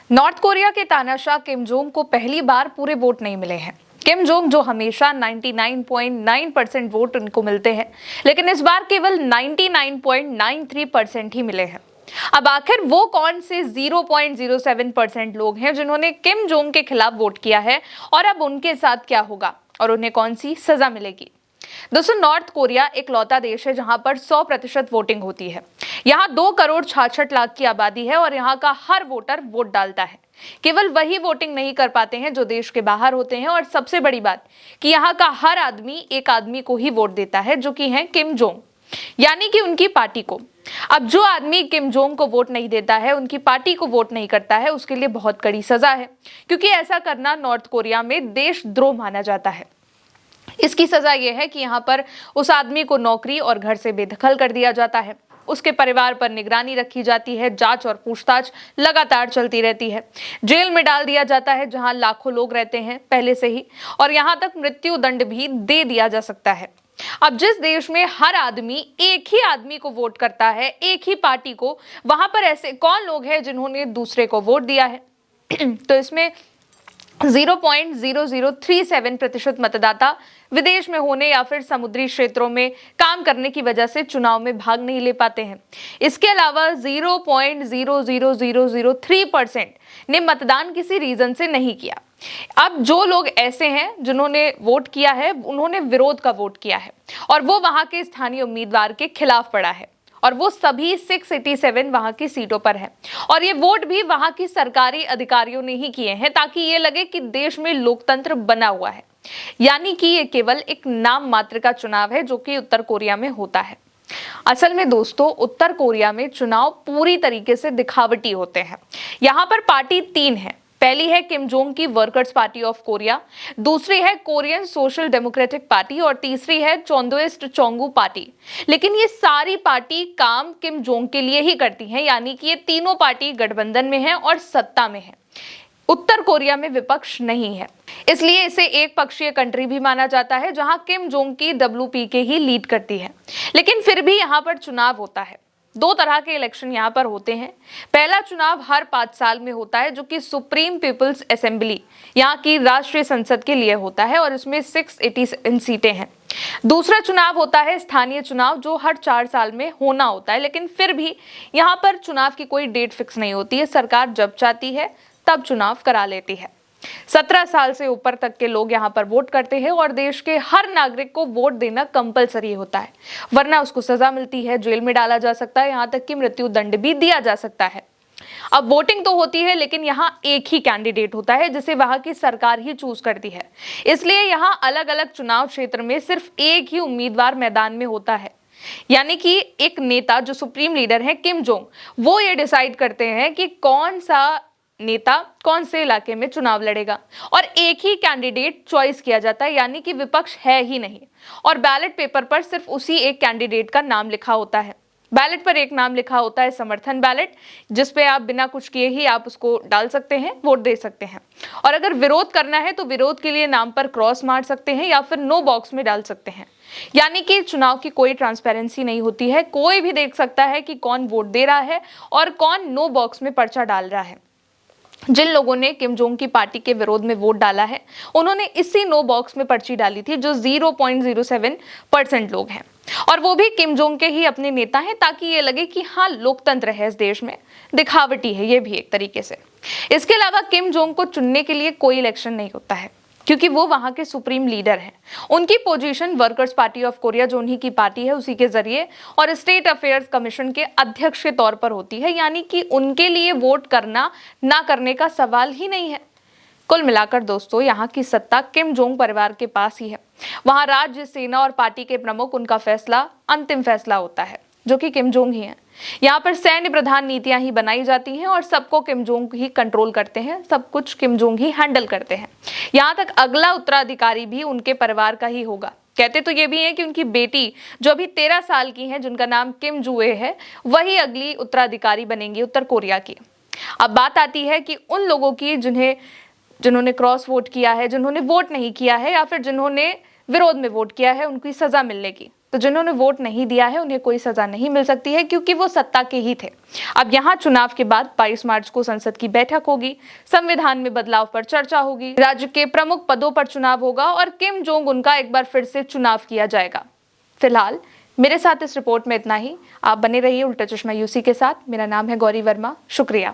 North Korea के तानाशाह Kim Jong को पहली बार पूरे वोट नहीं मिले हैं। किम जोंग जो हमेशा 99.9% वोट उनको मिलते हैं, लेकिन इस बार केवल 99.93% ही मिले हैं। अब आखिर वो कौन से 0.07% लोग हैं जिन्होंने किम जोंग के खिलाफ वोट किया है और अब उनके साथ क्या होगा और उन्हें कौन सी सजा मिलेगी। दोस्तों, नॉर्थ कोरिया एक लौता देश है जहां पर 100% वोटिंग होती है। यहाँ 2 करोड़ 66 लाख की आबादी है और यहाँ का हर वोटर वोट डालता है। केवल वही वोटिंग नहीं कर पाते हैं जो देश के बाहर होते हैं, और सबसे बड़ी बात कि यहाँ का हर आदमी एक आदमी को ही वोट देता है, जो कि है किम जोंग, यानी कि उनकी पार्टी को। अब जो आदमी किम जोंग को वोट नहीं देता है, उनकी पार्टी को वोट नहीं करता है, उसके लिए बहुत कड़ी सजा है, क्योंकि ऐसा करना नॉर्थ कोरिया में देशद्रोह माना जाता है। इसकी सजा यह है कि यहाँ पर उस आदमी को नौकरी और घर से बेदखल कर दिया जाता है, उसके परिवार पर निगरानी रखी जाती है, जांच और पूछताछ लगातार चलती रहती है, जेल में डाल दिया जाता है जहां लाखों लोग रहते हैं पहले से ही, और यहां तक मृत्यु दंड भी दे दिया जा सकता है। अब जिस देश में हर आदमी एक ही आदमी को वोट करता है, एक ही पार्टी को, वहां पर ऐसे कौन लोग हैं जिन्होंने दूसरे को वोट दिया है? तो इसमें 0.0037% मतदाता विदेश में होने या फिर समुद्री क्षेत्रों में काम करने की वजह से चुनाव में भाग नहीं ले पाते हैं। इसके अलावा 0.00003% ने मतदान किसी रीजन से नहीं किया। अब जो लोग ऐसे हैं जिन्होंने वोट किया है, उन्होंने विरोध का वोट किया है और वो वहां के स्थानीय उम्मीदवार के खिलाफ पड़ा है, और वो सभी 687 वहां की सीटों पर है। और ये वोट भी वहां की सरकारी अधिकारियों ने ही किए हैं, ताकि ये लगे कि देश में लोकतंत्र बना हुआ है, यानी कि ये केवल एक नाम मात्र का चुनाव है जो कि उत्तर कोरिया में होता है। असल में दोस्तों, उत्तर कोरिया में चुनाव पूरी तरीके से दिखावटी होते हैं। यहाँ पर पार्टी 3 है। पहली है किम जोंग की वर्कर्स पार्टी ऑफ कोरिया, दूसरी है कोरियन सोशल डेमोक्रेटिक पार्टी और तीसरी है चोंदोइस्ट चोंगू पार्टी। लेकिन ये सारी पार्टी काम किम जोंग के लिए ही करती हैं, यानी कि ये तीनों पार्टी गठबंधन में है और सत्ता में है। उत्तर कोरिया में विपक्ष नहीं है, इसलिए इसे एक पक्षीय कंट्री भी माना जाता है, जहां किम जोंग की WPK ही लीड करती है। लेकिन फिर भी यहाँ पर चुनाव होता है। 2 तरह के इलेक्शन यहाँ पर होते हैं। पहला चुनाव हर 5 साल में होता है, जो कि सुप्रीम पीपल्स असेंबली, यहाँ की राष्ट्रीय संसद के लिए होता है, और इसमें 687 सीटें हैं। दूसरा चुनाव होता है स्थानीय चुनाव, जो हर 4 साल में होना होता है, लेकिन फिर भी यहाँ पर चुनाव की कोई डेट फिक्स नहीं होती है। सरकार जब चाहती है तब चुनाव करा लेती है। 17 साल से ऊपर तक के लोग यहाँ पर वोट करते हैं, और देश के हर नागरिक को वोट देना कंपलसरी होता है, वरना उसको सजा मिलती है, जेल में डाला जा सकता है, यहाँ तक कि मृत्यु दंड भी दिया जा सकता है। अब वोटिंग तो होती है, लेकिन यहाँ एक ही कैंडिडेट होता है जिसे वहां की सरकार ही चूज करती है। इसलिए यहाँ अलग अलग चुनाव क्षेत्र में सिर्फ एक ही उम्मीदवार मैदान में होता है, यानी कि एक नेता जो सुप्रीम लीडर है किम जोंग, वो ये डिसाइड करते हैं कि कौन सा नेता कौन से इलाके में चुनाव लड़ेगा, और एक ही कैंडिडेट चॉइस किया जाता है, यानी कि विपक्ष है ही नहीं, और बैलेट पेपर पर सिर्फ उसी एक कैंडिडेट का नाम लिखा होता है। बैलेट पर एक नाम लिखा होता है, समर्थन बैलेट, जिसपे आप बिना कुछ किए ही आप उसको डाल सकते हैं, वोट दे सकते हैं। और अगर विरोध करना है तो विरोध के लिए नाम पर क्रॉस मार सकते हैं या फिर नो बॉक्स में डाल सकते हैं। यानी कि चुनाव की कोई ट्रांसपेरेंसी नहीं होती है, कोई भी देख सकता है कि कौन वोट दे रहा है और कौन नो बॉक्स में पर्चा डाल रहा है। जिन लोगों ने किम जोंग की पार्टी के विरोध में वोट डाला है, उन्होंने इसी नो बॉक्स में पर्ची डाली थी, जो 0.07% लोग हैं, और वो भी किम जोंग के ही अपने नेता हैं, ताकि ये लगे कि हाँ, लोकतंत्र है इस देश में, दिखावटी है ये भी एक तरीके से। इसके अलावा किम जोंग को चुनने के लिए कोई इलेक्शन नहीं होता है, क्योंकि वो वहां के सुप्रीम लीडर हैं। उनकी position workers party of Korea, जो उन्हीं की पार्टी है, उसी के जरिए और स्टेट अफेयर्स कमीशन के अध्यक्ष के तौर पर होती है, यानी कि उनके लिए वोट करना ना करने का सवाल ही नहीं है। कुल मिलाकर दोस्तों, यहाँ की सत्ता किम जोंग परिवार के पास ही है। वहां राज्य, सेना और पार्टी के प्रमुख, उनका फैसला अंतिम फैसला होता है, जो कि किम जोंग ही है। यहाँ पर सैन्य प्रधान नीतियां ही बनाई जाती हैं और सबको किम जोंग ही कंट्रोल करते हैं, सब कुछ किम जोंग ही हैंडल करते हैं। यहाँ तक अगला उत्तराधिकारी भी उनके परिवार का ही होगा। कहते तो ये भी है कि उनकी बेटी, जो अभी 13 साल की है, जिनका नाम किम जुए है, वही अगली उत्तराधिकारी बनेंगी उत्तर कोरिया की। अब बात आती है कि उन लोगों की जिन्होंने क्रॉस वोट किया है, जिन्होंने वोट नहीं किया है, या फिर जिन्होंने विरोध में वोट किया है, उनकी सजा मिलने की। तो जिन्होंने वोट नहीं दिया है उन्हें कोई सजा नहीं मिल सकती है, क्योंकि वो सत्ता के ही थे। अब यहाँ चुनाव के बाद 22 मार्च को संसद की बैठक होगी, संविधान में बदलाव पर चर्चा होगी, राज्य के प्रमुख पदों पर चुनाव होगा और किम जोंग उन का एक बार फिर से चुनाव किया जाएगा। फिलहाल मेरे साथ इस रिपोर्ट में इतना ही। आप बने रहिए उल्टा चश्मा यूसी के साथ। मेरा नाम है गौरी वर्मा। शुक्रिया।